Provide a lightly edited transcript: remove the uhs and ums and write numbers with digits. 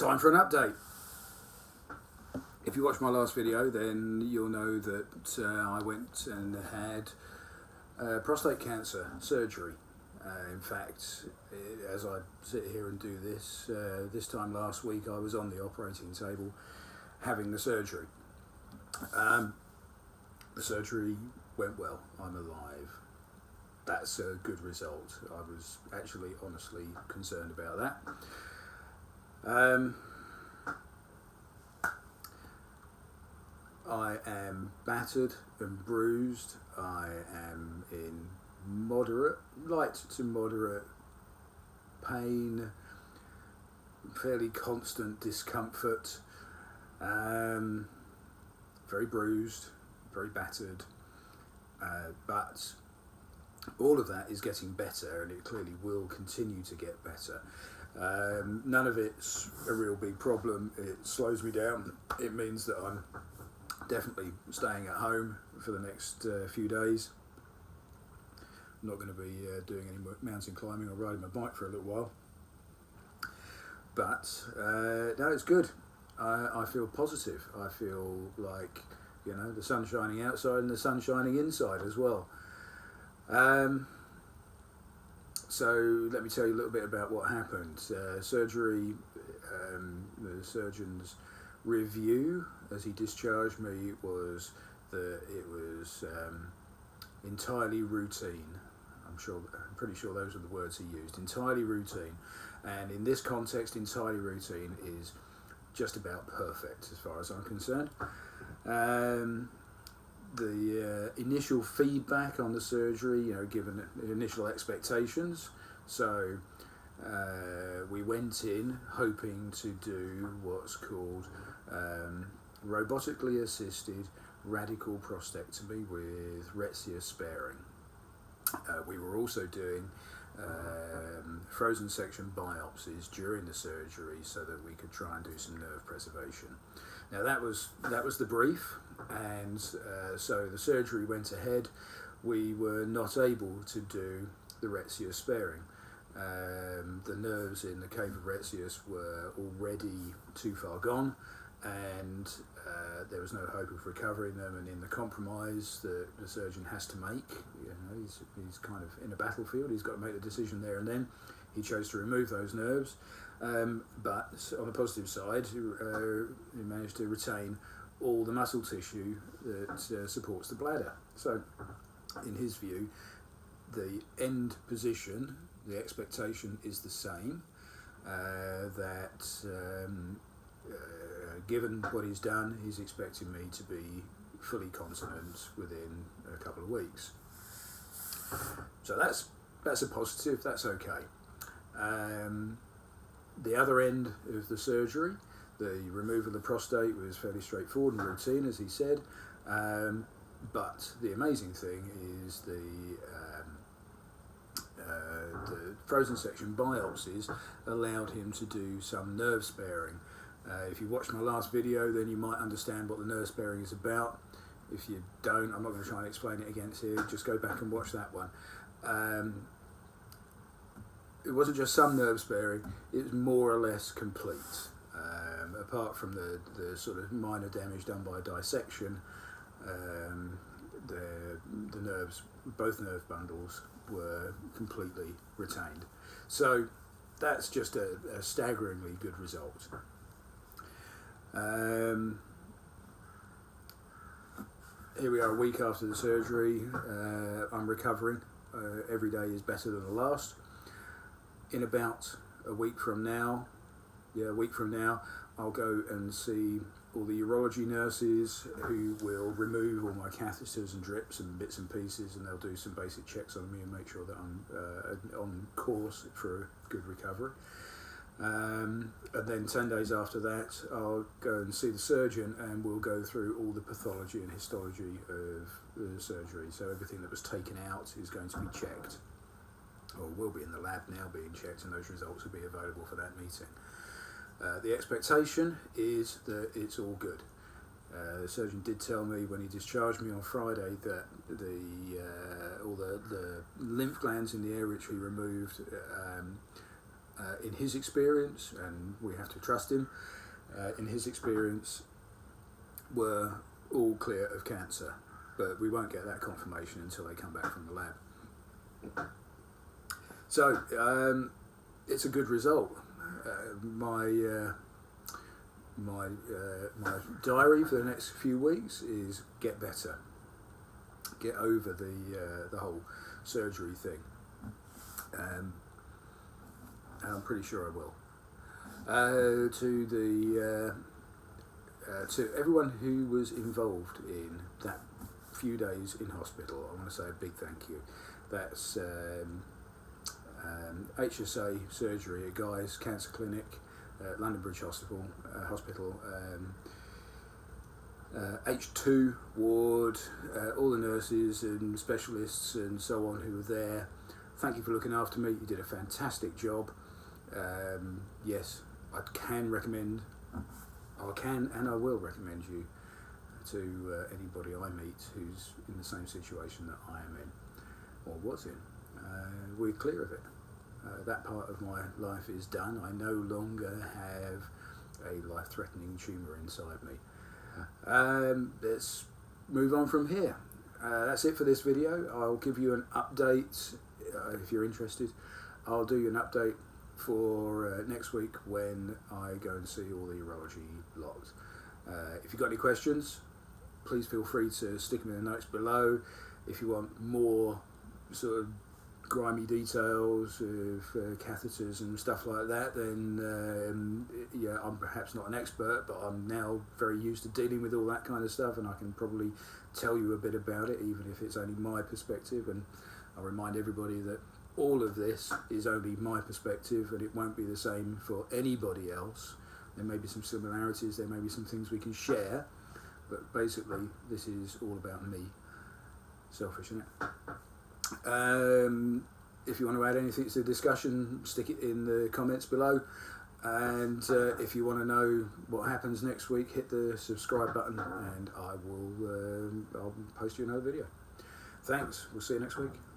Time for an update. If you watched my last video, then you'll know that I went and had prostate cancer surgery. In fact, as I sit here and do this, this time last week I was on the operating table having the surgery. The surgery went well. I'm alive. That's a good result. I was actually honestly concerned about that. I am battered and bruised. I am in light to moderate pain, fairly constant discomfort, very bruised, very battered, but all of that is getting better, and it clearly will continue to get better. None of it's a real big problem. It slows me down. It means that I'm definitely staying at home for the next few days. I'm not going to be doing any mountain climbing or riding my bike for a little while. But no, it's good. I feel positive. I feel like, you know, the sun's shining outside and the sun's shining inside as well. So let me tell you a little bit about what happened. Surgery, the surgeon's review as he discharged me was that it was entirely routine. I'm pretty sure those are the words he used. Entirely routine, and in this context, entirely routine is just about perfect as far as I'm concerned. The initial feedback on the surgery, you know, given initial expectations. So we went in hoping to do what's called robotically assisted radical prostatectomy with Retsia sparing. We were also doing frozen section biopsies during the surgery so that we could try and do some nerve preservation. Now that was the brief, and so the surgery went ahead. We were not able to do the Retsia sparing. The nerves in the cave of Retzius were already too far gone, and there was no hope of recovering them. And in the compromise that the surgeon has to make, you know, he's kind of in a battlefield. He's got to make the decision there and then. He chose to remove those nerves, but on the positive side, he managed to retain all the muscle tissue that supports the bladder. So, in his view, the end position, the expectation is the same, given what he's done, he's expecting me to be fully continent within a couple of weeks. So that's a positive, that's okay. The other end of the surgery, the removal of the prostate, was fairly straightforward and routine, as he said, but the amazing thing is the frozen section biopsies allowed him to do some nerve sparing. If you watched my last video, then you might understand what the nerve sparing is about. If you don't, I'm not going to try and explain it again here. Just go back and watch that one. It wasn't just some nerve sparing, it was more or less complete. Apart from the sort of minor damage done by dissection, the nerves, both nerve bundles, were completely retained. So that's just a staggeringly good result. Here we are a week after the surgery. I'm recovering. Every day is better than the last. In about a week from now, I'll go and see all the urology nurses who will remove all my catheters and drips and bits and pieces, and they'll do some basic checks on me and make sure that I'm on course for a good recovery. And then 10 days after that, I'll go and see the surgeon, and we'll go through all the pathology and histology of the surgery. So everything that was taken out is going to be checked, or will be in the lab now being checked, and those results will be available for that meeting. The expectation is that it's all good. The surgeon did tell me when he discharged me on Friday that all the lymph glands in the area which he removed in his experience, and we have to trust him, in his experience, were all clear of cancer, but we won't get that confirmation until they come back from the lab. So it's a good result. My diary for the next few weeks is get better, get over the whole surgery thing, and I'm pretty sure I will. To everyone who was involved in that few days in hospital, I want to say a big thank you. That's HSA Surgery at Guy's Cancer Clinic, London Bridge Hospital, H2 ward, all the nurses and specialists and so on who were there. Thank you for looking after me. You did a fantastic job. Yes, I can and I will recommend you to anybody I meet who's in the same situation that I am in or was in. We're clear of it. That part of my life is done. I no longer have a life-threatening tumour inside me. Let's move on from here. That's it for this video. I'll give you an update if you're interested. I'll do you an update for next week when I go and see all the urology lots. If you've got any questions, please feel free to stick them in the notes below. If you want more sort of grimy details of catheters and stuff like that, then yeah, I'm perhaps not an expert, but I'm now very used to dealing with all that kind of stuff, and I can probably tell you a bit about it, even if it's only my perspective. And I'll remind everybody that all of this is only my perspective, and it won't be the same for anybody else. There may be some similarities, there may be some things we can share, but basically this is all about me. Selfish, isn't it? If you want to add anything to the discussion, stick it in the comments below, and if you want to know what happens next week, hit the subscribe button and I'll post you another video. Thanks, we'll see you next week.